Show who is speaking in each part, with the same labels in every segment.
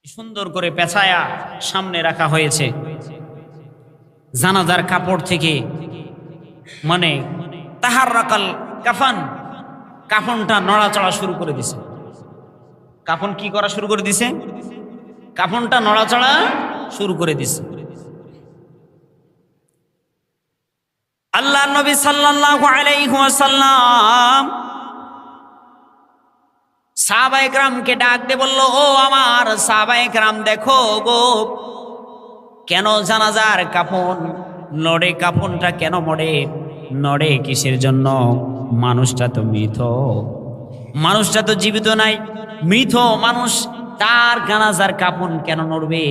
Speaker 1: সুন্দর করে পেঁচায়া সামনে রাখা হয়েছে। জানাজার কাপড় থেকে মানে তাহাররাকাল কাফান, কাফনটা নড়াচড়া শুরু করে দিছে। কাফন কি করা শুরু করে দিছে? কাফনটা নড়াচড়া শুরু করে দিছে। আল্লাহর নবী সাল্লাল্লাহু আলাইহি ওয়াসাল্লাম সাহাবায়ে কেরামকে ডাক দিয়ে বলল, ও আমার সাহাবায়ে কেরাম, দেখো গো, কেন জানাজার কাফন নড়ে? কাফনটা কেন নড়ে কিসের জন্য? মানুষটা তো মৃত, মানুষটা তো জীবিত নাই, মৃত মানুষ, তার জানাজার কাফন কেন নড়বে?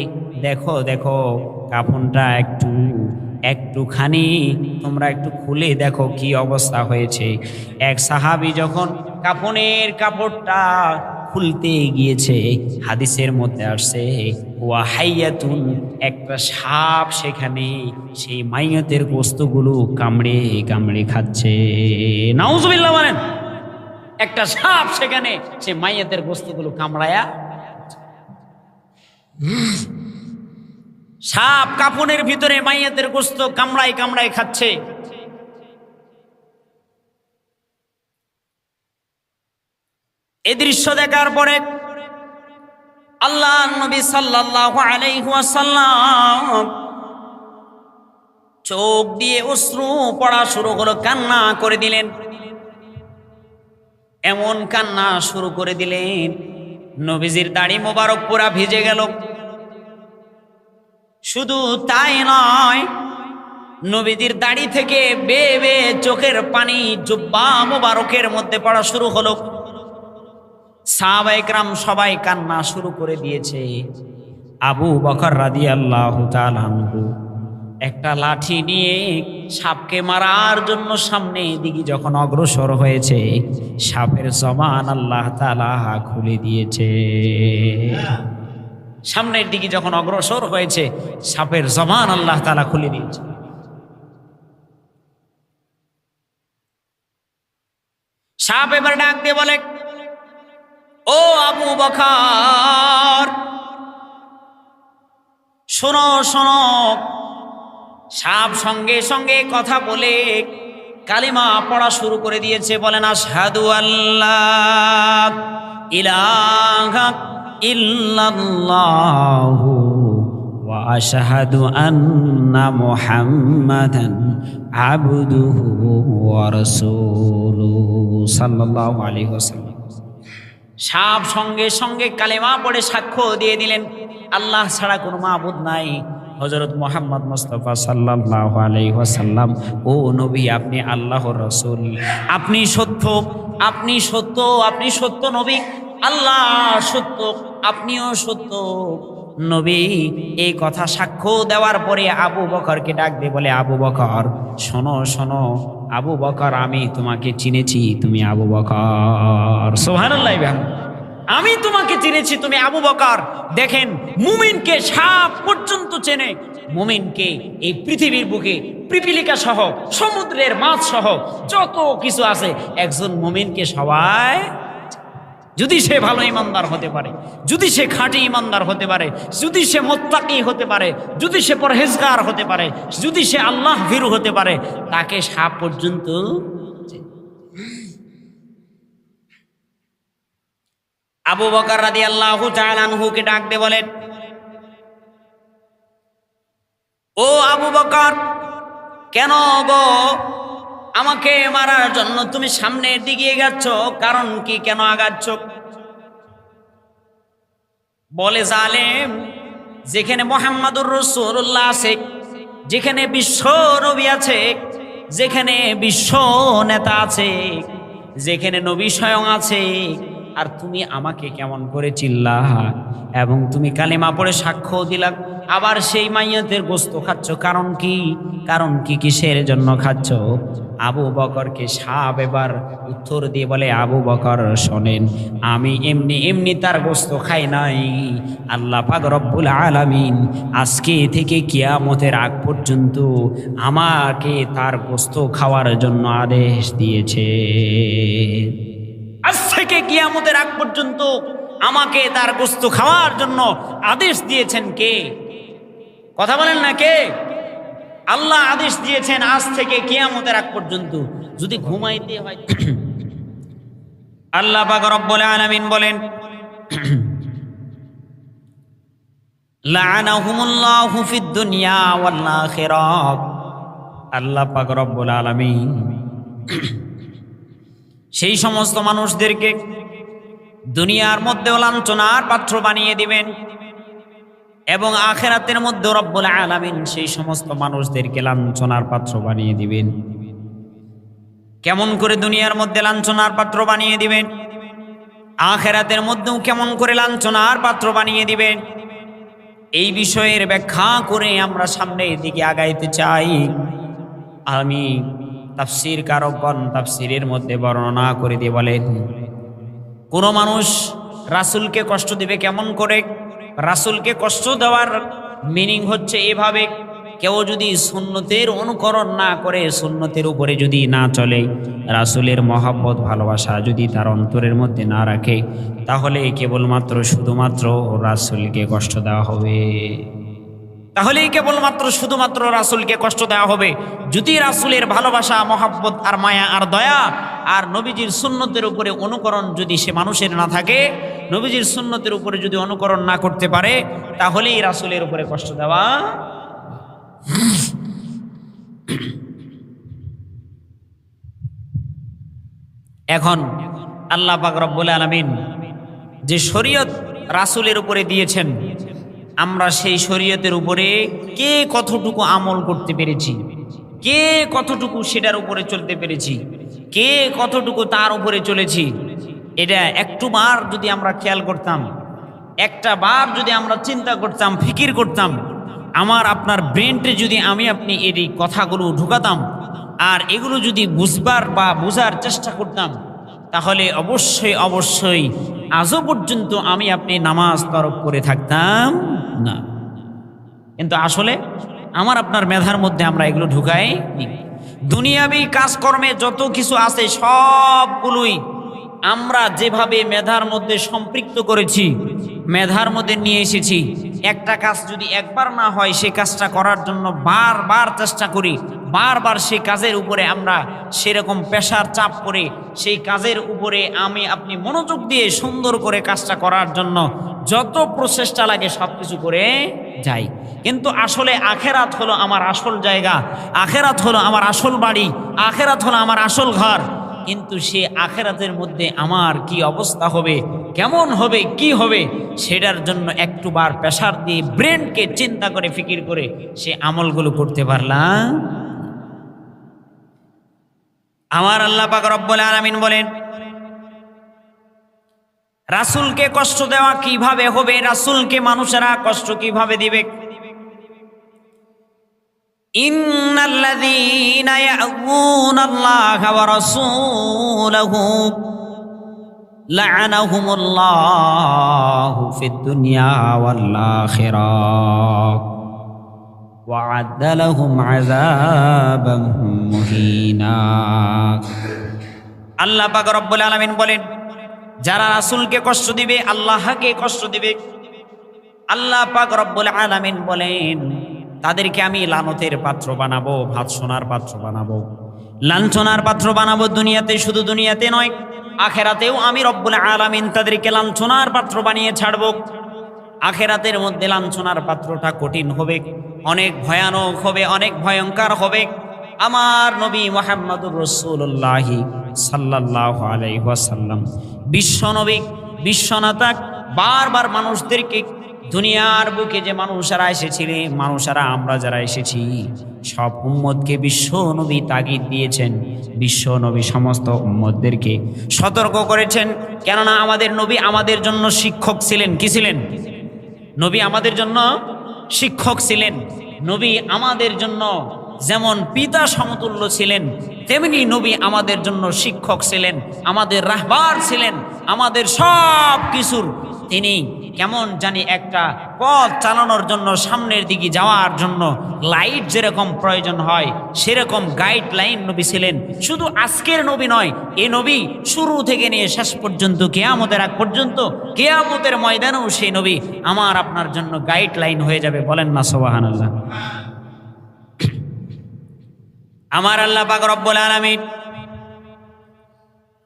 Speaker 1: দেখো দেখো, কাফনটা একটুখানি তোমরা একটু খুলে দেখো কি অবস্থা হয়েছে। এক সাহাবী যখন কাফনের কাপড়টা খুলতে গিয়েছে, হাদিসের মধ্যে আসছে ওয়া হাইয়াতুন, একটা সাপ সেখানে সেই মাইয়তের গোশতগুলো কামড়ে কামড়ে খাচ্ছে। নাউজুবিল্লাহ বলেন। একটা সাপ সেখানে সেই মাইয়তের গোশতগুলো কামড়ায়া, সাপ কাফনের ভিতরে মাইয়াতের গোশত কামড়ায় কামড়ায় খাচ্ছে। এই দৃশ্য দেখার পরে আল্লাহর নবী সাল্লাল্লাহু আলাইহি ওয়াসাল্লাম চোখ দিয়ে অশ্রু পড়া শুরু হলো, কান্না করে দিলেন। এমন কান্না শুরু করে দিলেন, নবীজির দাড়ি মোবারক পুরা ভিজে গেল। শুধু তাই নয়, নবীজির দাড়ি থেকে বেয়ে বেয়ে চোখের পানি জুব্বা মোবারকের মধ্যে পড়া শুরু হলো। সাহাবায়ে কেরাম সবাই কান্না শুরু করে দিয়েছে। আবু বকর রাদিয়াল্লাহু তাআলা আনহু একটা লাঠি নিয়ে সাপকে মারার জন্য সামনের দিকে যখন অগ্রসর হয়েছে, সাপের জবান আল্লাহ তাআলা খুলে দিয়েছে। সামনের দিকে যখন অগ্রসর হয়েছে, সাপের জবান আল্লাহ তাআলা খুলে দিয়েছে। সাপ এবার ডাক দিয়ে বলে, ও আবু বকর, শোনো শোনো। সাপ সঙ্গে সঙ্গে কথা বলে কালিমা পড়া শুরু করে দিয়েছে। বলেন, আশহাদু আল্লাহ ইলাহা ইল্লাল্লাহু ওয়া আশহাদু আন্না মুহাম্মাদান আবদুহু ওয়া রাসূলুহু সাল্লাল্লাহু আলাইহি ওয়াসাল্লাম। সাপ সঙ্গে সঙ্গে কালেমা পড়ে সাক্ষ্য দিয়ে দিলেন, আল্লাহ ছাড়া কোনো মাবুদ নাই, হযরত মুহাম্মদ মুস্তাফা সাল্লাল্লাহু আলাইহি ওয়াসাল্লাম ও নবী, আপনি আল্লাহর রাসূল, আপনি সত্য, আপনি সত্য, আপনি সত্য নবী, আল্লাহ সত্য, আপনিও সত্য নবী। এই কথা সাক্ষ্য দেওয়ার পরে আবু বকরকে ডাক দিয়ে বলে, আবু বকর শোনো শোনো, আবু বকর, আমি তোমাকে চিনেছি, তুমি আবু বকর। সুবহানাল্লাহ, আমি তোমাকে চিনেছি, তুমি আবু বকর। দেখেন, মুমিনকে সাপ পর্যন্ত চেনে। মুমিনকে এই পৃথিবীর বুকে পিপীলিকা সহ, সমুদ্রের মাছ সহ যত কিছু আছে, একজন মুমিনকে সবাই, যদি সে ভালো ইমানদার হতে পারে, যদি সে খাঁটি ইমানদার হতে পারে, যদি সে মুত্তাকি হতে পারে, যদি সে পরহেজগার হতে পারে, যদি সে আল্লাহ ভীরু হতে পারে, তাকে সাপ পর্যন্ত। আবু বকর রাদিয়াল্লাহু তাআলা আনহুকে ডাক দিয়ে বলেন, ও আবু বকর, কেন গো আমাকে মারার জন্য তুমি সামনের দিকে এগাচ্ছ? কারণ কি, কেন আগাচ্ছ? বলে, জালেম, যেখানে মুহাম্মাদুর রাসূলুল্লাহ আছে, যেখানে বিশ্ব নবী আছে, যেখানে বিশ্ব নেতা আছে, যেখানে নবী স্বয়ং আছে, আর তুমি আমাকে কেমন করে চিল্লা, এবং তুমি কালিমা পড়ে সাক্ষ্য দিলা, আবার সেই মাইয়াতের গোশত খাচ্ছ। কারণ কি, কারণ কি, কিসের জন্য খাচ্ছ? আবু বকরকে সাপ এবার উত্তর দিয়ে বলে, আবু বকর শোনেন, আমি এমনি এমনি তার গোশত খাই নাই। আল্লাহ পাক রব্বুল আলামিন আজকে থেকে কিয়ামতের আগ পর্যন্ত আমাকে তার গোশত খাওয়ার জন্য আদেশ দিয়েছে। আজ থেকে কিয়ামতের আগ পর্যন্ত আমাকে তার গোশত খাওয়ার জন্য আদেশ দিয়েছেন কে? কথা বলেন না কে? আল্লাহ আদেশ দিয়েছেন আজ থেকে কিয়ামতের আগ পর্যন্ত যদি ঘুমাইতে হয়। আল্লাহ পাক রব্বুল আলামিন বলেন, লাআনাহুমুল্লাহু ফিদ দুনিয়া ওয়াল আখিরাহ। আল্লাহ পাক রব্বুল আলামিন সেই সমস্ত মানুষদেরকে দুনিয়ার মধ্যেও লাঞ্ছনার পাত্র বানিয়ে দিবেন এবং আখিরাতের মধ্যে রব্বুল আলামিন সেই সমস্ত মানুষদেরকে লাঞ্ছনার পাত্র বানিয়ে দিবেন। কেমন করে দুনিয়ার মধ্যে লাঞ্ছনার পাত্র বানিয়ে দিবেন, আখিরাতের মধ্যেও কেমন করে লাঞ্ছনার পাত্র বানিয়ে দিবেন, এই বিষয়ের ব্যাখ্যা করে আমরা সামনের দিকে আগাইতে চাই। আমি তাফসীর কারকগণ তাফসীরের মধ্যে বর্ণনা করে দিয়ে বলেন, কোন মানুষ রাসূলকে কষ্ট দিবে কেমন করে? রাসূলকে কষ্ট দেওয়ার মিনিং হচ্ছে এভাবে, কেউ যদি সুন্নতের অনুকরণ না করে, সুন্নতের উপরে যদি না চলে, রাসূলের মহব্বত ভালোবাসা যদি তার অন্তরের মধ্যে না রাখে, তাহলে কেবলমাত্র শুধুমাত্র রাসূলকে কষ্ট দেওয়া হবে। তাহলেই কেবলমাত্র শুধুমাত্র রাসূলকে কষ্ট দেওয়া হবে। যদি রাসূলের ভালোবাসা, মহব্বত আর মায়া আর দয়া আর নবীজির সুন্নতের উপরে অনুকরণ যদি সে মানুষের না থাকে, নবীজির সুন্নতের উপরে যদি অনুকরণ না করতে পারে, তাহলেই রাসূলের উপরে কষ্ট দেওয়া। এখন আল্লাহ পাক রব্বুল আলামিন যে শরীয়ত রাসূলের উপরে দিয়েছেন, আমরা সেই শরীয়তের উপরে কে কতটুকু আমল করতে পেরেছি, কে কতটুকু সেটার উপরে চলতে পেরেছি, কে কতটুকু তার উপরে চলেছি, এটা একটু বার যদি আমরা খেয়াল করতাম, একটা বার যদি আমরা চিন্তা করতাম, ফিকির করতাম, আমার আপনার ব্রেনটে যদি আপনি এই কথাগুলো ঢুকাতাম আর এগুলো যদি বুঝবার বা বোঝার চেষ্টা করতাম, তাহলে অবশ্যই অবশ্যই আজও পর্যন্ত আপনি নামাজ তরক করে থাকতাম না। কিন্তু আসলে আমার আপনার মেধার মধ্যে আমরা এগুলো ঢুকাই নি। দুনিয়াবি কাজকর্মে যত কিছু আছে সবগুলোই আমরা যেভাবে মেধার মধ্যে সম্পৃক্ত করেছি, মেধার মধ্যে নিয়ে এসেছি। একটা কাজ যদি একবার না হয়, সেই কাজটা করার জন্য বারবার চেষ্টা করি, বারবার সেই কাজের উপরে আমরা সেরকম প্রেশার চাপ করে সেই কাজের উপরে আপনি মনোযোগ দিয়ে সুন্দর করে কাজটা করার জন্য যত প্রচেষ্টা লাগে সব কিছু করে যাই। কিন্তু আসলে আখেরাত হলো আমার আসল জায়গা, আখেরাত হলো আমার আসল বাড়ি, আখেরাত হলো আমার আসল ঘর। কিন্তু সে আখেরাতের মধ্যে আমার কি অবস্থা হবে, কেমন হবে, কি হবে, সেটার জন্য একটুবার প্রেশার দিয়ে ব্রেনকে চিন্তা করে ফিকির করে সে আমলগুলো করতে পারলাম। আমার আল্লাহ পাক রব্বুল আলামিন বলেন, রাসূলকে কষ্ট দেওয়া কিভাবে হবে, রাসূলকে মানুষেরা কষ্ট কিভাবে দিবে? ইন্নাল্লাযীনা ইয়া'যুনাল্লাহা ওয়া রাসূলাহু লা'আনাহুমুল্লাহু ফিদ দুনিয়া ওয়াল আখিরাহ ওয়া আ'আদ্দা লাহুম আযাবাম মুহিনা। আল্লাহ পাক রব্বুল আলামিন বলেন, যারা রাসূলকে কষ্ট দিবে, আল্লাহকে কষ্ট দিবে, আল্লাহ পাক রব্বুল আলামিন বলেন তাদেরকে আমি লানতের পাত্র বানাবো, ভৎসনার পাত্র বানাবো, লাঞ্ছনার পাত্র বানাবো। দুনিয়াতে, শুধু দুনিয়াতে নয়, আখেরাতেও আমি রব্বুল আলামিন তাদেরকে লাঞ্ছনার পাত্র বানিয়ে ছাড়বো। আখেরাতের মধ্যে লাঞ্ছনার পাত্রটা কঠিন হবে, অনেক ভয়ানক হবে, অনেক ভয়ঙ্কর হবে। আমার নবী মুহাম্মদুর রাসূলুল্লাহ সাল্লাল্লাহু আলাইহি ওয়াসাল্লাম বিশ্বনবী, বিশ্বনেতা, বারবার মানুষদেরকে, দুনিয়ার বুকে যে মানুষেরা এসেছিলেন, মানুষেরা আমরা যারা এসেছি, সব উম্মতকে বিশ্ব নবী তাগিদ দিয়েছেন। বিশ্ব নবী সমস্ত উম্মতদেরকে সতর্ক করেছেন, কেননা আমাদের নবী আমাদের জন্য শিক্ষক ছিলেন। কি ছিলেন? নবী আমাদের জন্য শিক্ষক ছিলেন। নবী আমাদের জন্য যেমন পিতা সমতুল্য ছিলেন, তেমনি নবী আমাদের জন্য শিক্ষক ছিলেন, আমাদের রাহবার ছিলেন, আমাদের সব কিছুর তিনি কেমন জানি একটা পথ চালানোর জন্য, সামনের দিকে যাওয়ার জন্য লাইট যেরকম প্রয়োজন হয় সেরকম গাইডলাইন নবী ছিলেন। শুধু আজকের নবী নয়, এ নবী শুরু থেকে নিয়ে শেষ পর্যন্ত, কিয়ামতের আগ পর্যন্ত, কিয়ামতের ময়দানেও সেই নবী আমার আপনার জন্য গাইডলাইন হয়ে যাবে। বলেন না সুবহানাল্লাহ। আমার আল্লাহ পাক রব্বুল আলামিন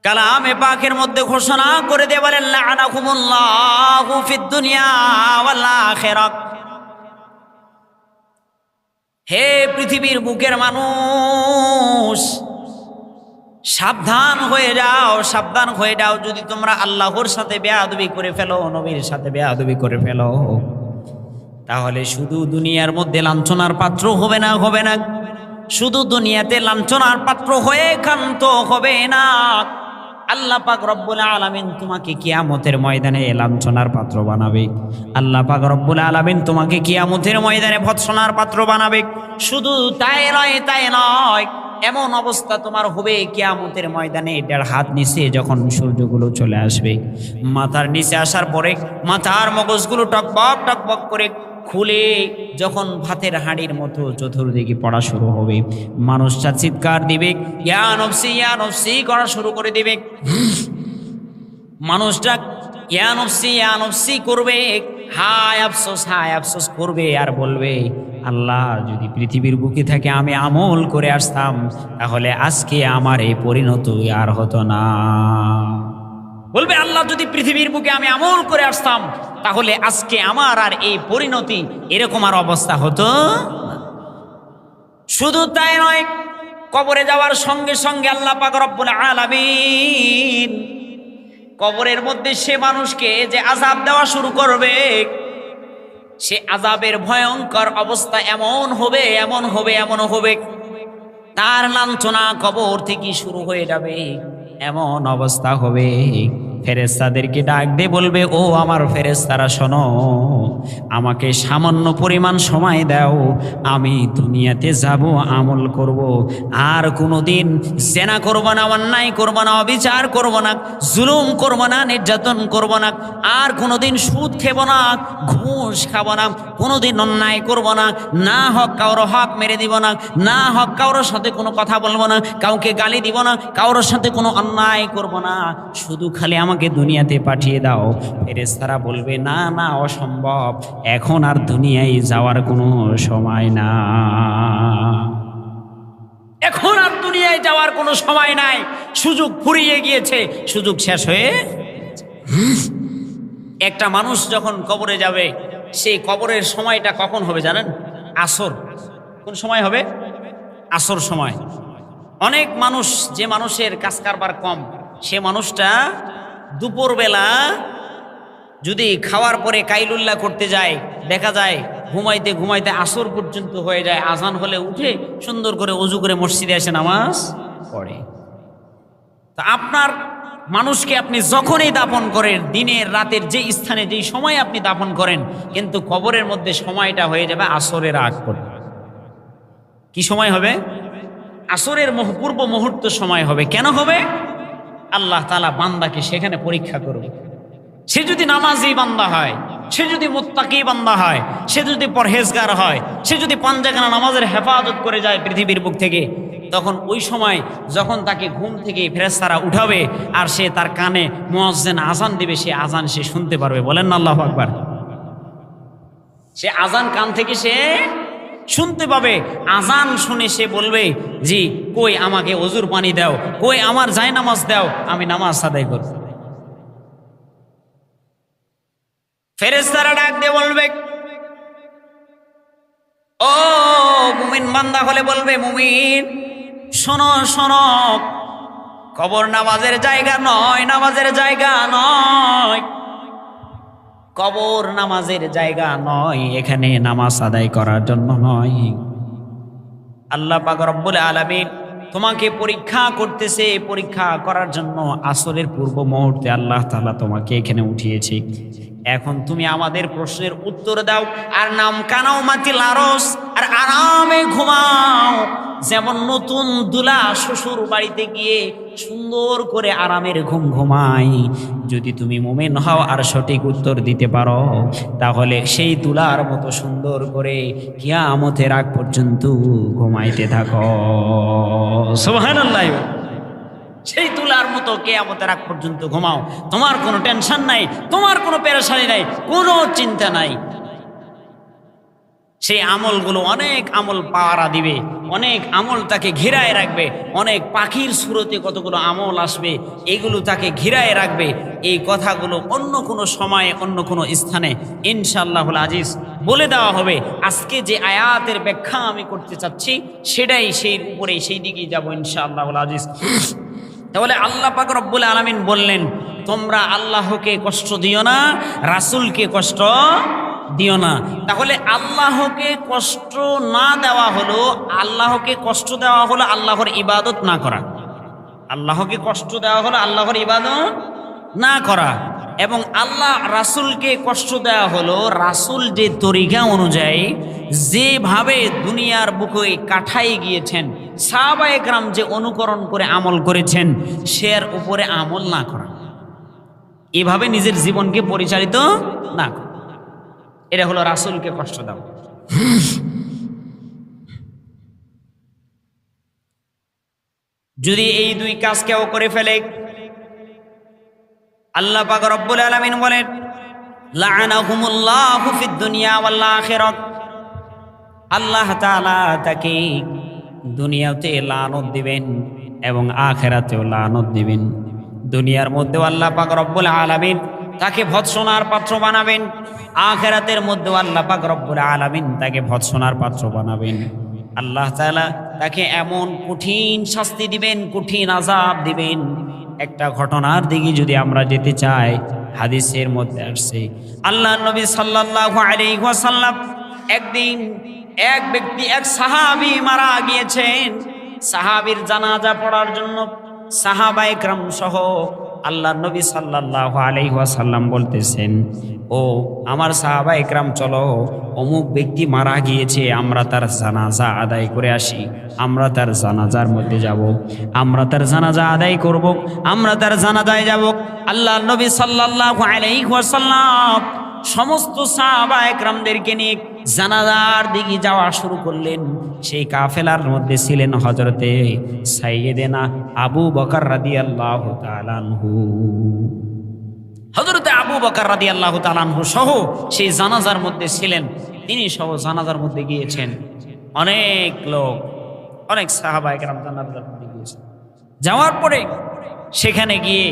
Speaker 1: কালামে পাকের মধ্যে ঘোষণা করে দিয়ে বলেন, লাআনাকুমুল্লাহু ফিদ দুনিয়া ওয়াল আখিরাহ। হে পৃথিবীর বুকের মানুষ, সাবধান হয়ে যাও, সাবধান হয়ে যাও। যদি তোমরা আল্লাহর সাথে বেয়াদবি করে ফেলো, নবীর সাথে বেয়াদবি করে ফেলো, তাহলে শুধু দুনিয়ার মধ্যে লাঞ্ছনার পাত্র হবে না, শুধু দুনিয়াতে লাঞ্ছনার পাত্র হয়ে ক্ষান্ত হবে না। আল্লাহ পাক রব্বুল আলামিন তোমাকে কিয়ামতের ময়দানে লাঞ্ছনার পাত্র বানাবে। আল্লাহ পাক রব্বুল আলামিন তোমাকে কিয়ামতের ময়দানে ভৎসনার পাত্র বানাবে। শুধু তাই নয়, এমন অবস্থা তোমার হবে কিয়ামতের ময়দানে 1.5 হাত নিচে যখন সূর্যগুলো চলে আসবে, মাথার নিচে আসার পরে মাথার মগজগুলো টকবক করে খুলে যখন ভাতের হাঁড়ির মতো চতুর্দিকে পড়া শুরু হবে, মানুষটা চিৎকার দিবে, ইয়া নফসি ইয়া নফসি করা শুরু করে দিবে। মানুষটা ইয়া নফসি ইয়া নফসি করবে, হায় আফসোস করবে, আর বলবে, আল্লাহ যদি পৃথিবীর বুকে থেকে আমি আমল করে আসতাম, তাহলে আজকে আমার এই পরিণতি আর হতো না। বলবে, আল্লাহ যদি পৃথিবীর বুকে আমি আমল করে আসতাম, তাহলে আজকে আমার আর এই পরিণতি, এরকম আর অবস্থা হতো। শুধু তাই নয়, কবরে যাওয়ার সঙ্গে সঙ্গে আল্লাহ পাক রব্বুল আলামিন কবরের মধ্যে সে মানুষকে যে আযাব দেওয়া শুরু করবে, সে আযাবের ভয়ঙ্কর অবস্থা এমন হবে, তার লাঞ্ছনা কবর থেকে শুরু হয়ে যাবে। এমন অবস্থা হবে, ফেরেশতাদেরকে ডাক দিয়ে বলবে, ও আমার ফেরেশতারা শোনো, আমাকে সামান্য পরিমাণ সময় দাও, আমি দুনিয়াতে যাব, আমল করব, আর কোনোদিন জেনা করব না, অন্যায় করব না, অবিচার করব না, জুলুম করব না, নির্যাতন করব না, আর কোনোদিন সুদ খেব না, ঘুষ খাব না, কোনোদিন অন্যায় করব না, না হক কারো হক মেরে দিব না, না হক কারোর সাথে কোনো কথা বলবো না, কাউকে গালি দিব না, কারোর সাথে কোনো অন্যায় করব না, শুধু খালি আমাকে দুনিয়াতে পাঠিয়ে দাও। ফেরেশতারা বলবে, না অসম্ভব, এখন আর দুনিয়ায় যাওয়ার কোনো সময় না, এখন আর দুনিয়ায় যাওয়ার কোনো সময় নাই, সুযোগ ফুরিয়ে গিয়েছে, সুযোগ শেষ হয়ে। একটা মানুষ যখন কবরে যাবে, সেই কবরের সময়টা কখন হবে জানেন? আসর। কোন সময় হবে? আসর সময়। অনেক মানুষ, যে মানুষের কাজ কারবার কম, সে মানুষটা দুপুরবেলা যদি খাওয়ার পরে কাইলুল্লাহ করতে যায়, দেখা যায় ঘুমাইতে আসর পর্যন্ত হয়ে যায়। আজান হলে উঠে সুন্দর করে ওযু করে মসজিদে এসে নামাজ পড়ে। তা আপনার মানুষকে আপনি যখনই দাফন করেন, দিনের রাতের যে স্থানে যেই সময় আপনি দাফন করেন, কিন্তু কবরের মধ্যে সময়টা হয়ে যাবে আসরের আগ পর্যন্ত। কি সময় হবে? আসরের পূর্ব মুহূর্ত সময় হবে। কেন হবে? আল্লাহ তাআলা বান্দাকে সেখানে পরীক্ষা করবে। সে যদি নামাজি বান্দা হয়, সে যদি মুত্তাকি বান্দা হয়, সে যদি পরহেজগার হয়, সে যদি 5 জাকাত নামাজের হেফাজত করে যায় পৃথিবীর বুক থেকে, তখন ওই সময় যখন তাকে ঘুম থেকে ফেরেশতারা উঠাবে আর সে তার কানে মুয়াজ্জিন আজান দিবে, সে আজান সে শুনতে পারবে। বলেন না আল্লাহু আকবার। সে আজান কান থেকে সে শুনতে পাবে। আজান শুনে সে বলবে, জি কই আমাকে ওযুর পানি দাও, কই আমার জায়নামাজ দাও, আমি নামাজ আদায় করব। ফেরেশতারা ডাক দিয়ে বলবে, ও মুমিন বান্দা হলে বলবে, মুমিন শোনো, কবর নামাজের জায়গা নয়, কবর নামাজের জায়গা নয়, এখানে নামাজ আদায় করার জন্য নয়। আল্লাহ পাক রব্বুল আলামিন তোমাকে পরীক্ষা করতেছে, পরীক্ষা করার জন্য আসরের পূর্ব মুহূর্তে আল্লাহ তাআলা তোমাকে এখানে উঠিয়েছে। এখন তুমি আমাদের প্রশ্নের উত্তর দাও, আর নাম কানাও মাতিল আরস, আর আরামে ঘুমাও। যেমন নতুন দুলা শ্বশুর বাড়িতে গিয়ে সুন্দর করে আরামের ঘুম ঘুমাই, যদি তুমি মুমিন হও আর সঠিক উত্তর দিতে পারো, তাহলে সেই তুলার মতো সুন্দর করে কিয়ামতের আগ পর্যন্ত ঘুমাইতে থাকো। সুবহানাল্লাহ। সেই তুলার মতো কিয়ামতের আগ পর্যন্ত ঘুমাও, তোমার কোনো টেনশন নাই, তোমার কোনো পেরেশানি নাই, কোনো চিন্তা নাই। সেই আমলগুলো অনেক আমল পাওয়ারা দিবে, অনেক আমল তাকে ঘিরায় রাখবে, অনেক পাখির সুরতে কতগুলো আমল আসবে, এগুলো তাকে ঘিরায় রাখবে। এই কথাগুলো অন্য কোনো সময়ে অন্য কোনো স্থানে ইনশাআল্লাহুল আজিজ বলে দেওয়া হবে। আজকে যে আয়াতের ব্যাখ্যা আমি করতে চাচ্ছি সেটাই সেই উপরে সেই দিকেই যাব ইনশাআল্লাহুল আজিজ। তাহলে আল্লাহ পাক রব্বুল আলামিন বললেন, তোমরা আল্লাহকে কষ্ট দিও না, রাসূলকে কষ্ট দিও না। তাহলে আল্লাহকে কষ্ট না দেওয়া হলো, আল্লাহকে কষ্ট দেওয়া হলো আল্লাহর ইবাদত না করা। আল্লাহকে কষ্ট দেওয়া হলো আল্লাহর ইবাদত না করা। এবং আল্লাহ রাসূলকে কষ্ট দেওয়া হলো রাসূল যে তরিকা অনুযায়ী যেভাবে দুনিয়ার বুকে কাঠাই গিয়েছেন, সাহাবায়ে কেরাম যে অনুকরণ করে আমল করেছেন, সের উপরে আমল না করা, এভাবে নিজের জীবনকে পরিচালিত না করা, এটা হলো রাসূলকে কষ্ট দাও। যদি এই দুই কাজ কেউ করে ফেলে, আল্লাহ পাক রব্বুল আলামিন বলেন, লাআনাহুমুল্লাহু ফিদ দুনিয়া ওয়াল আখিরাহ, আল্লাহ তাআলা তাকে দুনিয়াতে লানত দিবেন এবং আখিরাতেও লানত দিবেন। দুনিয়ার মধ্যেও আল্লাহ পাক রব্বুল আলামিন তাকে ভৎসনার পাত্র বানাবেন, আখিরাতের মধ্যে আল্লাহ পাক রব্বুল আলামিন তাকে ভৎসনার পাত্র বানাবেন। আল্লাহ তাআলা তাকে এমন কঠিন শাস্তি দিবেন, কঠিন আযাব দিবেন। একটা ঘটনার দিকে যদি আমরা যেতে চাই, হাদিসের মধ্যে আসছে আল্লাহর নবী সাল্লাল্লাহু আলাইহি ওয়াসাল্লাম একদিন এক ব্যক্তি, এক সাহাবী মারা গিয়েছেন। সাহাবীর জানাজা পড়ার জন্য সাহাবায়ে কেরাম সহ আল্লাহর নবী সাল্লাল্লাহু আলাইহি ওয়াসাল্লাম বলতেছেন, ও আমার সাহাবায়ে কেরাম, চলো অমুক ব্যক্তি মারা গিয়েছে, আমরা তার জানাজা আদায় করে আসি। আমরা তার জানাজার মধ্যে যাব, আমরা তার জানাজা আদায় করব, আমরা তার জানাজায় যাব। আল্লাহর নবী সাল্লাল্লাহু আলাইহি ওয়াসাল্লাম সমস্ত সাহাবায়ে কেরামদেরকে নিয়ে জানাজার দিকে যাওয়া শুরু করলেন। সেই কাফেলার মধ্যে ছিলেন হযরতে সাইয়্যিদানা আবু বকর রাদিয়াল্লাহু তাআলা আনহু। হযরতে আবু বকর রাদিয়াল্লাহু তাআলা আনহু সহ সেই জানাজার মধ্যে ছিলেন। তিনি সহ জানাজার মধ্যে গিয়েছেন। অনেক লোক, অনেক সাহাবায়ে কেরাম জানাজার মধ্যে গিয়েছেন। যাওয়ার পরে সেখানে গিয়ে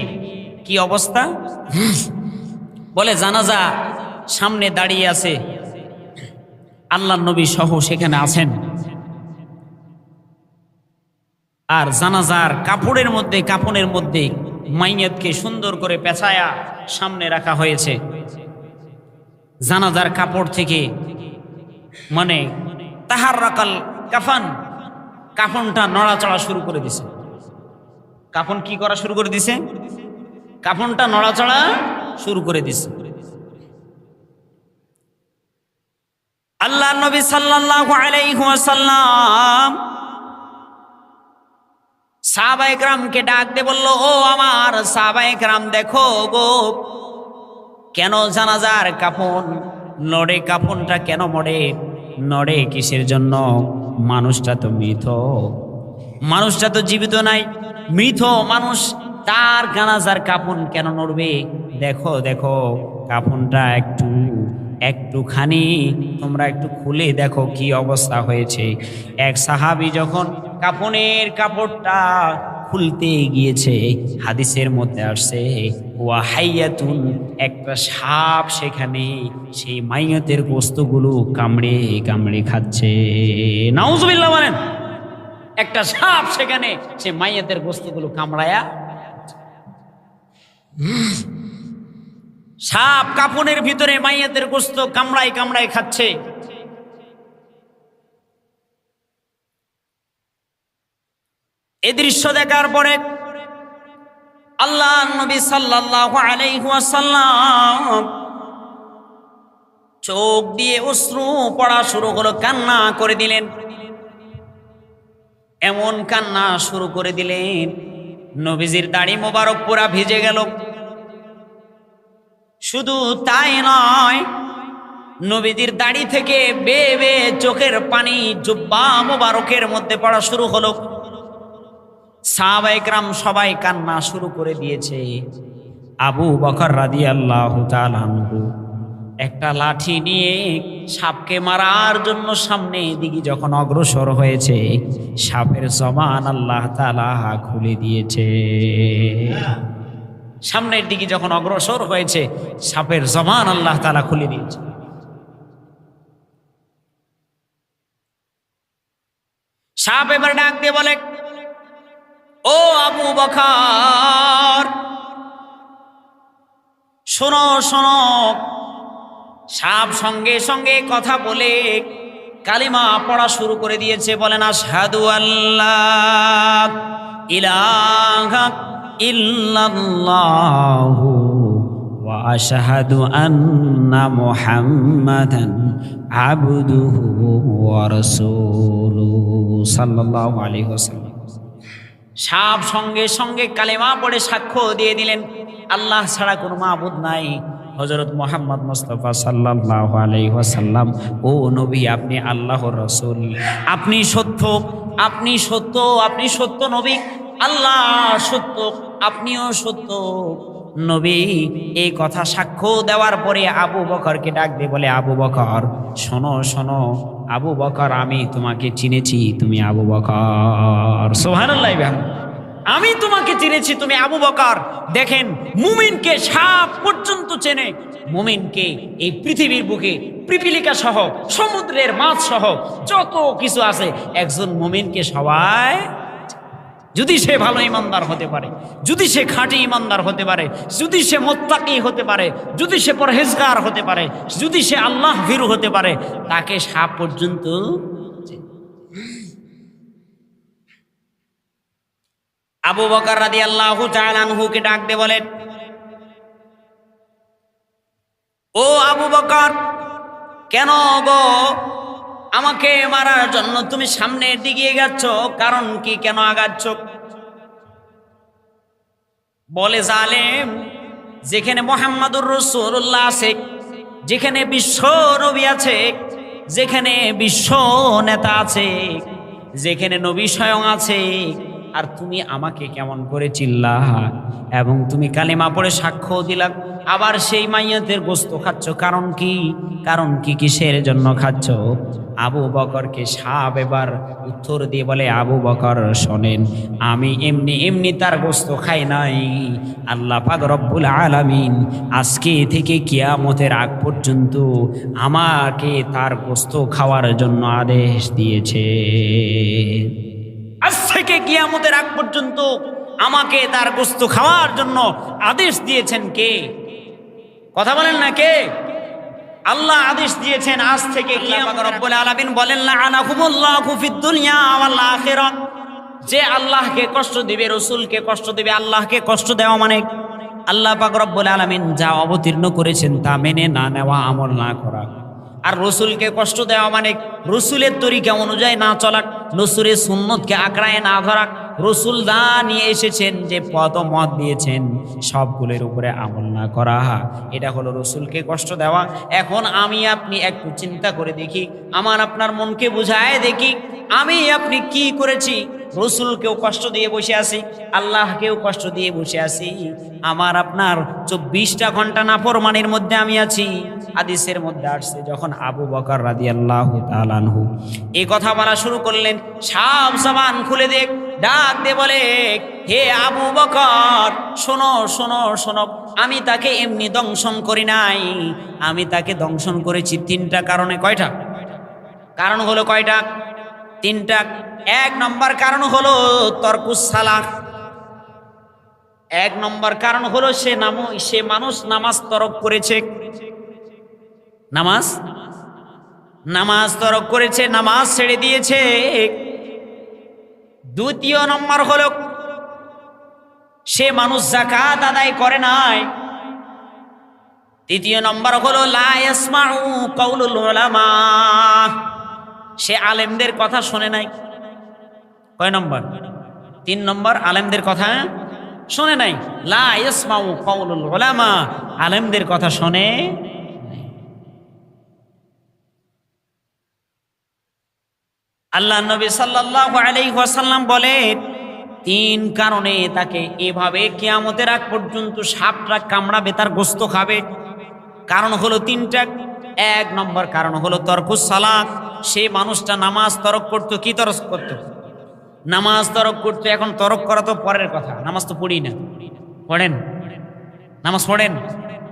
Speaker 1: কি অবস্থা, বলে জানাজা সামনে দাঁড়িয়ে আছে, আল্লাহর নবী সহ সেখানে আছেন। আর জানাজার কাপড়ের মধ্যে মাইয়াতকে সুন্দর করে পেঁচায়া সামনে রাখা হয়েছে। জানাজার কাপড় থেকে মানে তাহাররাকাল কাফন, কাফনটা নড়াচড়া শুরু করে দিছে। কাফন কি করা শুরু করে দিছে? কাফনটা নড়াচড়া শুরু করে দিছে। আল্লাহর নবী সাল্লাল্লাহু আলাইহি ওয়াসাল্লাম সাহাবায়ে কেরামকে ডাক দিয়ে বলল, ও আমার সাহাবায়ে কেরাম, দেখো গো, কেন জানাজার কাফন নড়ে? কাফনটা কেন নড়ে কিসের জন্য? মানুষটা তো মৃত, মানুষটা তো জীবিত নাই, মৃত মানুষ, তার জানাজার কাফন কেন নড়বে? দেখো দেখো, কাফনটা একটুখানি তোমরা একটু খুলে দেখো কি অবস্থা হয়েছে। এক সাহাবী যখন কাফনের কাপড়টা খুলতে গিয়েছে, হাদিসের মধ্যে আসছে ওয়া হাইয়াতুন, একটা সাপ সেখানে সেই মাইয়তের গোশতগুলো কামড়ে কামড়ে খাচ্ছে। নাউজুবিল্লাহ বলেন। একটা সাপ সেখানে সেই মাইয়তের গোশতগুলো কামড়ায়া, সাপ কাফনের ভিতরে মাইয়াতের গোশত কামড়ায় কামড়ায় খাচ্ছে। এই দৃশ্য দেখার পরে আল্লাহর নবী সাল্লাল্লাহু আলাইহি ওয়াসাল্লাম চোখ দিয়ে অশ্রু পড়া শুরু হলো, কান্না করে দিলেন। এমন কান্না শুরু করে দিলেন, নবীজির দাড়ি মোবারক পুরা ভিজে গেল। শুধু তাই নয়, নবীজির দাড়ি থেকে বেয়ে বেয়ে চোখের পানি জুব্বা মোবারকের মধ্যে পড়া শুরু হলো। সাহাবায়ে কেরাম সবাই কান্না শুরু করে দিয়েছে। আবু বকর রাদিয়াল্লাহু তাআলা আনহু একটা লাঠি নিয়ে সাপকে মারার জন্য সামনের দিকে যখন অগ্রসর হয়েছে, সাপের জবান আল্লাহ তাআলা খুলে দিয়েছে। সামনের দিকে যখন অগ্রসর হয়েছে, সাপের জবান আল্লাহ তাআলা খুলে দিয়েছে। সাপ এবার ডাক দিয়ে বলে, ও আবু বকর, শোনো শোনো। সাপ সঙ্গে সঙ্গে কথা বলে কালিমা পড়া শুরু করে দিয়েছে। বলেন, আশহাদু আল্লাহ ইলাহা ইল্লাল্লাহু ওয়া আশহাদু আন্না মুহাম্মাদান আবদুহু ওয়া রাসূলুহু সাল্লাল্লাহু আলাইহি ওয়াসাল্লাম। সাপ সঙ্গে সঙ্গে কালেমা পড়ে সাক্ষ্য দিয়ে দিলেন, আল্লাহ ছাড়া কোনো মাবুদ নাই। হযরত মুহাম্মদ মুস্তাফা সাল্লাল্লাহু আলাইহি ওয়াসাল্লাম, ও নবী, আপনি আল্লাহর রাসূল, আপনি সত্য, আপনি সত্য, আপনি সত্য নবী, আল্লাহ সত্য, আপনিও সত্য নবী। এই কথা সাক্ষ্য দেওয়ার পরে আবু বকরকে ডাক দিয়ে বলে, আবু বকর শোনো শোনো। আবু বকর, আমি তোমাকে চিনেছি, তুমি আবু বকর। সুবহানাল্লাহ, আমি তোমাকে চিনেছি, তুমি আবু বকর। দেখেন, মুমিনকে সাপ পর্যন্ত চেনে। মুমিনকে এই পৃথিবীর বুকে পিপীলিকা সহ, সমুদ্রের মাছ সহ যত কিছু আছে, একজন মুমিনকে সবাই, যদি সে ভালো ইমানদার হতে পারে, যদি সে খাঁটি ইমানদার হতে পারে, যদি সে মুত্তাকি হতে পারে, যদি সে পরহেজগার হতে পারে, যদি সে আল্লাহ ভীরু হতে পারে, তাকে সাপ পর্যন্ত। আবু বকর রাদিয়াল্লাহু তাআলা আনহুকে ডাক দিয়ে বলেন, ও আবু বকর, কেন গো আমাকে মারার জন্য তুমি সামনের দিকে এগাচ্ছ? কারণ কি, কেন আগাচ্ছ? বলে, জালেম, যেখানে মুহাম্মাদুর রাসূলুল্লাহ আছে, যেখানে বিশ্ব নবী আছে, যেখানে বিশ্ব নেতা আছে, যেখানে নবী স্বয়ং আছে, আর তুমি আমাকে কেমন করে চিল্লা, এবং তুমি কালিমা পড়ে সাক্ষ্য দিলা, আবার সেই মাইয়াতের গোস্ত খাচ্ছ। কারণ কি, কারণ কি, কিসের জন্য খাচ্ছ? আবু বকরকে সাপ এবার উত্তর দিয়ে বলে, আবু বকর শোনেন, আমি এমনি এমনি তার গোস্ত খাই নাই। আল্লাহ পাক রব্বুল আলামিন আজকে থেকে কিয়ামতের আগ পর্যন্ত আমাকে তার গোস্ত খাওয়ার জন্য আদেশ দিয়েছে। আজ থেকে কিয়ামতের আগ পর্যন্ত আমাকে তার গোস্ত খাওয়ার জন্য আদেশ দিয়েছেন কে? কথা বলেন না, কে? আল্লাহ আদেশ দিয়েছেন। আজ থেকে কিয়ামত রব্বুল আলামিন বলেন, লাআনাহুমুল্লাহু ফিদ দুনিয়া ওয়াল আখিরাহ। যে আল্লাহকে কষ্ট দিবে, রাসূলকে কষ্ট দিবে, আল্লাহকে কষ্ট দেওয়া মানে আল্লাহ পাক রব্বুল আলামিন যা অবতীর্ণ করেছেন তা মেনে না নেওয়া, আমল না করা। আর রসুলকে কষ্ট দেওয়া মানে রসুলের তরিকা অনুযায়ী না চলা, রসুলের সুন্নতকে আঁকড়ায় না ধরা, রসুল দা নিয়ে এসেছেন যে পথ মত দিয়েছেন সবগুলোর উপরে আমল না করা, এটা হলো রসুলকে কষ্ট দেওয়া। এখন আমি আপনি একটু চিন্তা করে দেখি, আমার আপনার মনকে বুঝায় দেখি, আমি আপনি কি করেছি? রসুলকেও কষ্ট দিয়ে বসে আছি, আল্লাহকেও কষ্ট দিয়ে বসে আছি। আমার আপনার 24টা ঘন্টা নাফরমানির মধ্যে আমি আছি। হাদিসের মধ্যে আসছে, যখন আবু বকর রাদিয়াল্লাহু তাআলা আনহু এই কথা বলা শুরু করলেন, সাপ জবান খুলে দেখ ডাক দিয়ে বলে, হে আবু বকর, শোনো শোনো শোনো, আমি তাকে এমনি দংশন করি নাই, আমি তাকে দংশন করেছি 3টা কারণে। কয়টা কারণ হলো? কয়টা? 3টা। 1 নম্বর কারণ হলো তরকুস সালাহ। 1 নম্বর কারণ হলো সে মানুষ নামাজ তরক করেছে, নামাজ তরক করেছে, নামাজ ছেড়ে দিয়েছে। 2য় নম্বর হলো সে মানুষ যাকাত আদায় করে নাই। 3য় নম্বর হলো লা ইয়াসমাউ কাউলুল উলামা, সে আলেমদের কথা শোনে নাই। কয় নম্বর? 3 নম্বর, আলেমদের কথা শোনে নাই। লা ইয়াসমাউ কাউলুল উলামা, আলেমদের কথা শোনে নাই। আল্লাহ নবী সাল্লাল্লাহু আলাইহি ওয়াসাল্লাম বলেন, 3 কারণে তাকে এভাবে কিয়ামতের আগ পর্যন্ত সাপটা কামড়াবে, তার গোশত খাবে। কারণ হলো 3টা। 1 নম্বর কারণ হলো তরকুস সালাত, সেই মানুষটা নামাজ তরক করতো। কি তরক করতো? নামাজ তরক করতো। এখন তরক করা তো পরের কথা, নামাজ তো পড়ি না। পড়েন? নামাজ পড়েন?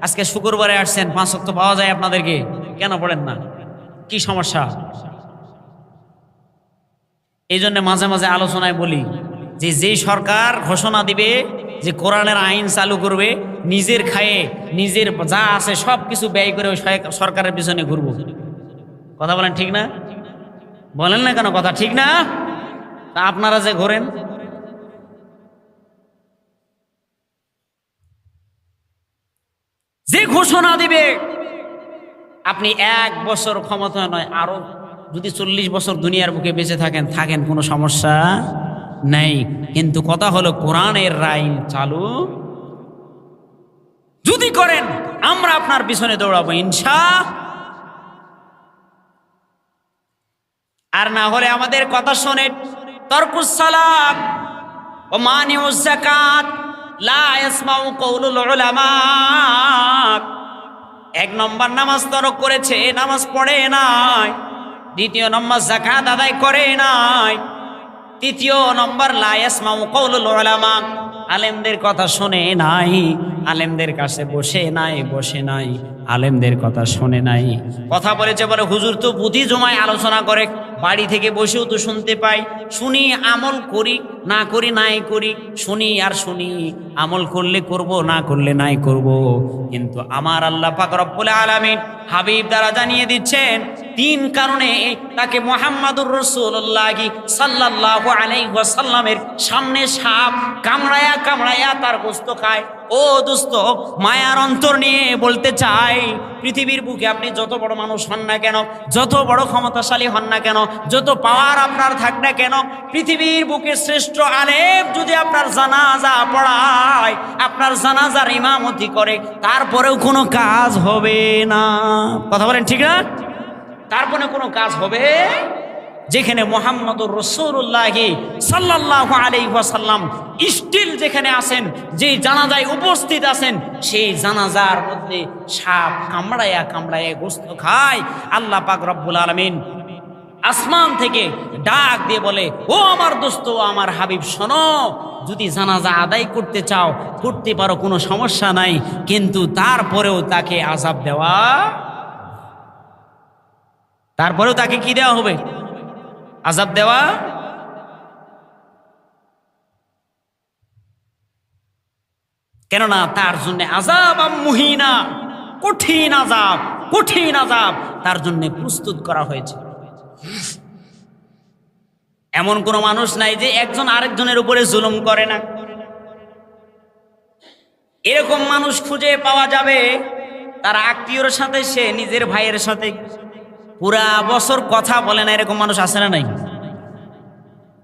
Speaker 1: আজকে শুক্রবারে আসছেন, 5 ওয়াক্ত পাওয়া যায় আপনাদেরকে, কেন পড়েন না? কি সমস্যা? এই জন্য মাঝে মাঝে আলোচনায় বলি যে যেই সরকার ঘোষণা দিবে যে কোরআনের আইন চালু করবে, নিজের খায়ে নিজের যা আছে সব কিছু ব্যয় করে ওই সরকারের পিছনে ঘুরবো। কথা বলেন ঠিক না? বলেন না কেন? কথা ঠিক না? তা আপনারা যে ঘোরেন, যে ঘোষণা দিবে, আপনি 1 বছর ক্ষমতা নয়, আরো যদি 40 বছর দুনিয়ার বুকে বেঁচে থাকেন কোনো সমস্যা নাই। কিন্তু কথা হলো কোরআনের আইন চালু যদি করেন, আমরা আপনার পিছনে দৌড়াবো ইনশাআল্লাহ। আর না হলে আমাদের কথা শোনেন। তরকুস সালাত ও মানিউজ যাকাত লা ইয়াসমাউ কাউলুল উলামা। 1 নম্বর নামাজ তরক করেছে, নামাজ পড়ে নাই। 2 নম্বর যাকাত আদায় করে নাই। 3 নম্বর লা ইয়াসমাউ কাউলুল উলামা, আলেমদের কথা শোনে নাই, আলেমদের কাছে বসে নাই, আলেমদের কথা শোনে নাই। কথা বলেছে বলে হুজুর তো বুদ্ধি জমায় আলোচনা করে, বাড়ি থেকে বসেও তো শুনতে পাই, শুনি আমল করি, না করি নাই করি, শুনি আর শুনি, আমল করলে করব, না করলে নাই করব। কিন্তু আমার আল্লাহ পাক রব্বুল আলামিন হাবিব দ্বারা জানিয়ে দিচ্ছেন 3 কারণে তাকে মুহাম্মাদুর রাসূলুল্লাহ সাল্লাল্লাহু আলাইহি ওয়াসাল্লামের সামনে সাপ কামড়ায়া তার গোশত খায়। ও দোস্ত, মায়ার অন্তর নিয়ে বলতে চাই, পৃথিবীর বুকে আপনি যত বড় মানুষ হন না কেন, যত বড় ক্ষমতাশালী হন না কেন, যত পাওয়ার আপনার থাক না কেন, পৃথিবীর বুকে শ্রেষ্ঠ আলেম যদি আপনার জানাজা পড়ায়, আপনার জানাজার ইমামতি করে, তারপরেও কোনো কাজ হবে না। কথা বলেন ঠিক না? তারপরে কোনো কাজ হবে? যেখানে মুহাম্মদুর রাসূলুল্লাহ সাল্লাল্লাহু আলাইহি ওয়াসাল্লাম স্টিল যেখানে আছেন, যে জানাজায় উপস্থিত আছেন, সেই জানাজার মধ্যে সাপ কামড়ায়া গোশত খায়। আল্লাহ পাক রব্বুল আলামিন আসমান থেকে ডাক দিয়ে বলে, ও আমার দোস্ত, আমার হাবিব, শোনো, যদি জানাজা আদায় করতে চাও করতে পারো, কোনো সমস্যা নাই, কিন্তু তারপরেও তাকে আযাব দেওয়া, তারপরেও তাকে কি দেওয়া হবে? আযাব দেওয়া। কেননা তার জন্য আযাব মুহিনা, কঠিন আযাব তার জন্য প্রস্তুত করা হয়েছে। এমন কোন মানুষ নাই যে একজন আরেকজনের উপরে জুলুম করে না। এরকম মানুষ খুঁজে পাওয়া যাবে, তার আত্মীয়র সাথে সে নিজের ভাইয়ের সাথে পুরা বছর কথা বলে না, এরকম মানুষ আছে না নাই?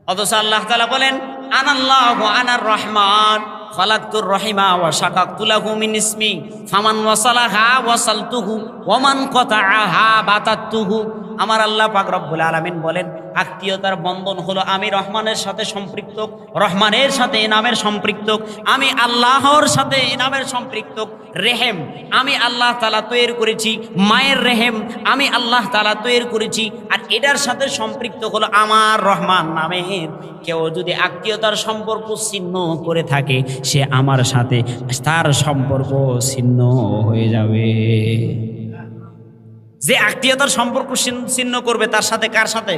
Speaker 1: অথচ আল্লাহ তাআলা বলেন, আনাল্লাহু আনার রহমান খালাকতুর রহিমা ওয়া শাকাকতু লাহু মিন ইসমি ফামান ওয়াসালাহা ওয়াসালতুহু ওয়া মান কাতাআহা বাতাতুহু। আমার আল্লাহ পাক রব্বুল আলামিন বলেন, আত্মীয়তার বন্ধন হলো আমি রহমানের সাথে সম্পৃক্ত, রহমানের সাথে এনামের সম্পৃক্ত, আমি আল্লাহর সাথে এনামের সম্পৃক্ত। রেহেম আমি আল্লাহ তাআলা তৈরি করেছি, মায়ের রেহেম আমি আল্লাহ তাআলা তৈরি করেছি, আর এটার সাথে সম্পৃক্ত হলো আমার রহমান নামের। কেউ যদি আত্মীয়তার সম্পর্ক ছিন্ন করে থাকে, সে আমার সাথে তার সম্পর্ক ছিন্ন হয়ে যাবে। যে আত্মীয়তার সম্পর্ক ছিন্ন করবে, তার সাথে কার সাথে?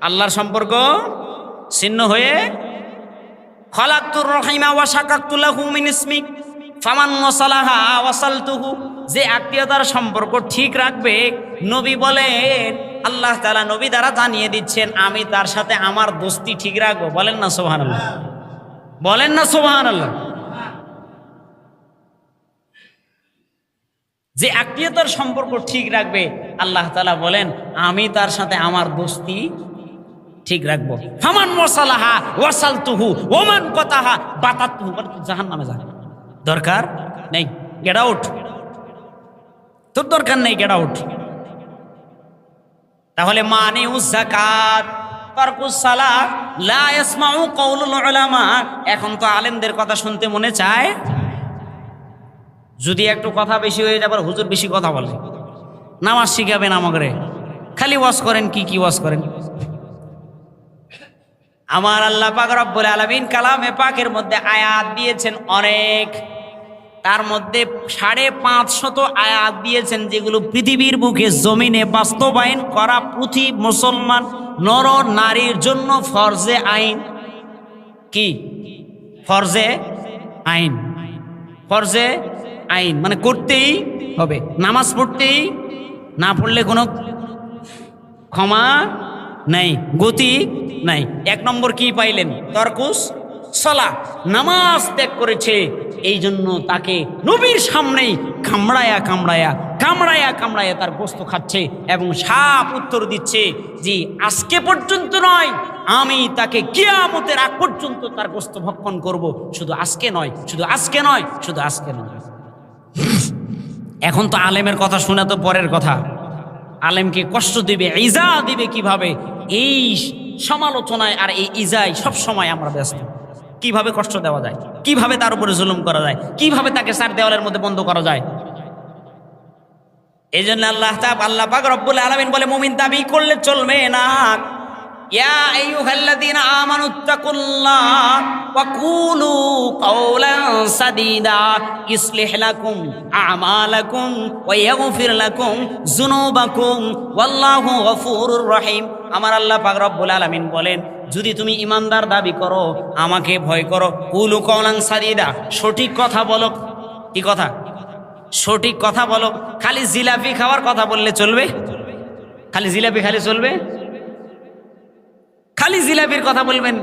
Speaker 1: আল্লাহর সম্পর্ক ছিন্ন হয়ে। খালাকতুর রহিমা ওয়া শাকাকতু লাহু মিন ইসমি ফামান ওয়াসালাহা ওয়াসালতুহু। যে আত্মীয়তার সম্পর্ক ঠিক রাখবে, নবী বলেন, আল্লাহ তাআলা নবী দ্বারা জানিয়ে দিচ্ছেন, আমি তার সাথে আমার দোস্তি ঠিক রাখবো। বলেন না সুবহানাল্লাহ, বলেন না সুবহানাল্লাহ। যে আত্মীয়তার সম্পর্ক ঠিক রাখবে, আল্লাহ তাআলা বলেন, আমি তার সাথে আমার দোস্তি ঠিক রাখবো। ফামান ওয়াসালাহা ওয়াসালতুহু ওমান কাতাহা বাতাতুহু, জাহান্নামে যায়। দরকার নেই, গেট আউট। তোর দরকার নেই, গেট আউট। তাহলে মানিউজ যাকাত তারকুস সালাত লা ইয়াসমাউ কাউলুল উলামা। এখন তো আলেমদের কথা শুনতে মনে চায়, যদি একটু কথা বেশি হয়ে যায়, আবার হুজুর বেশি কথা বলে, নামাজ শিখাবেন আমাকে, খালি ওয়াজ করেন। কি ওয়াজ করেন? আমার আল্লাহ পাক রব্বুল আলামিন কালামে পাকের মধ্যে আয়াত দিয়েছেন অনেক, তার মধ্যে 550 আয়াত দিয়েছেন যেগুলো পৃথিবীর বুকে জমিনে বাস্তবায়ন করা প্রতি মুসলমান নর নারীর জন্য ফরজে আইন। কি ফরজে আইন? ফরজে আইন মানে করতেই হবে, নামাজ পড়তেই, না পড়লে কোনো ক্ষমা নাই, গতি নাই। 1 নম্বর কি পাইলেন? তরকুস সালাত, নামাজ ত্যাগ করেছে, এই জন্য তাকে নবীর সামনেই কামড়ায়া কামড়ায়া কামড়ায়া কামড়ায়া তার গোস্ত খাচ্ছে এবং সাপ উত্তর দিচ্ছে যে আজকে পর্যন্ত নয়, আমি তাকে কিয়ামতের আগ পর্যন্ত তার গোস্ত ভক্ষণ করব। শুধু আজকে নয়, শুধু আজকে নয়, শুধু আজকে নয়। এখন তো আলেমের কথা শোনা তো পরের কথা, আলেমকে কষ্ট দিবে, ইজা দিবে কিভাবে, এই সমালোচনায় আর এই ইজায় সব সময় আমরা ব্যস্ত। কিভাবে কষ্ট দেওয়া যায়, কিভাবে তার উপরে জুলুম করা যায়, কিভাবে তাকে 4 দেওয়ালের মধ্যে বন্ধ করা যায়। এই জন্য আল্লাহ পাক রব্বুল আলামিন বলে, মুমিন দাবি করলে চলবে না। ইয়া আইয়ুহাল্লাযীনা আমানুত্তাকুল্লাহ ওয়া কুলু কাওলান সাদীদা ইসলিহ লাকুম আমালাকুম ওয়া ইয়াগফির লাকুম যুনুবাকুম ওয়াল্লাহু গফুরুর রহিম। আমার আল্লাহ পাক রব্বুল আলামিন বলেন, যদি তুমি ইমানদার দাবি করো, আমাকে ভয় করো, কুলু কাওলান সাদীদা, সঠিক কথা বলো। কি কথা? সঠিক কথা বলো। খালি জিলাপি খাওয়ার কথা বললে চলবে? খালি জিলাপি খালি চলবে? খালি জিলাপির কথা বলবেন,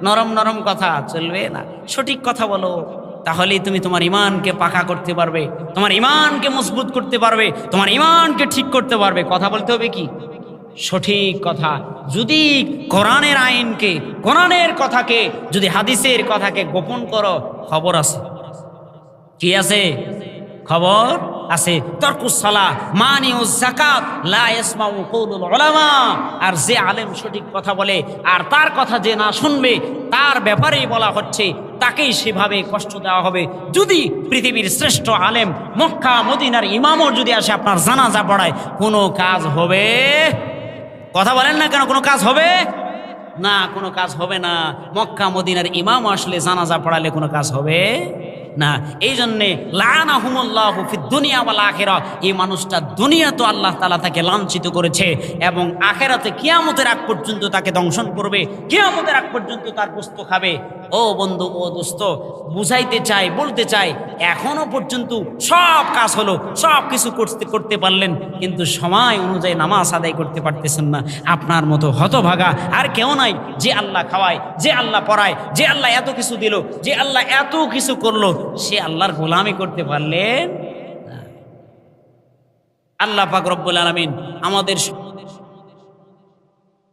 Speaker 1: নরম নরম কথা চলবে না। সঠিক কথা বলো, তাহলেই তুমি তোমার ইমানকে পাকা করতে পারবে, তোমার ইমানকে মজবুত করতে পারবে, তোমার ইমানকে ঠিক করতে পারবে। কথা বলতে হবে কি? সঠিক কথা। যদি কোরআনের আইনকে, কোরআনের কথাকে, যদি হাদিসের কথাকে গোপন করো, খবর আছে। কি আছে? খবর আছে। তরকুস সালাহ মানিউজ যাকাত লা ইয়াসমাউ কাউলুল উলামা। আর যে আলেম সঠিক কথা বলে আর তার কথা যে না শুনবে, তার ব্যাপারেই বলা হচ্ছে, তাকেই সেভাবে কষ্ট দেওয়া হবে। যদি পৃথিবীর শ্রেষ্ঠ আলেম মক্কা মদিনার ইমামও যদি আসে আপনার জানাজা পড়ায়, কোনো কাজ হবে? কথা বলেন না কেন? কোনো কাজ হবে না, কোনো কাজ হবে না। মক্কা মদিনার ইমাম আসলে জানাজা পড়ালে কোনো কাজ হবে না। এই জন্যে লানাহুমুল্লাহু ফিদ দুনিয়া ওয়াল আখিরাহ, এই মানুষটা দুনিয়া তো আল্লাহ তাআলা তাকে লাঞ্ছিত করেছে এবং আখিরাতে কিয়ামতের আগ পর্যন্ত তাকে দংশন করবে, কিয়ামতের আগ পর্যন্ত তার গোশত খাবে। ও বন্ধু, ও দোস্ত, বুঝাইতে চাই, বলতে চাই, এখনো পর্যন্ত সব কাজ হলো, সব কিছু করতে পারলেন, কিন্তু সময় অনুযায়ী নামাজ আদায় করতে পারতেছেন না। আপনার মতো হতভাগা আর কেউ নাই যে আল্লাহ খাওয়ায়, যে আল্লাহ পড়ায়, যে আল্লাহ এত কিছু দিল, যে আল্লাহ এত কিছু করলো, সে আল্লাহর গোলামি করতে পারলেন? আল্লাহ পাক রব্বুল আলামিন আমাদের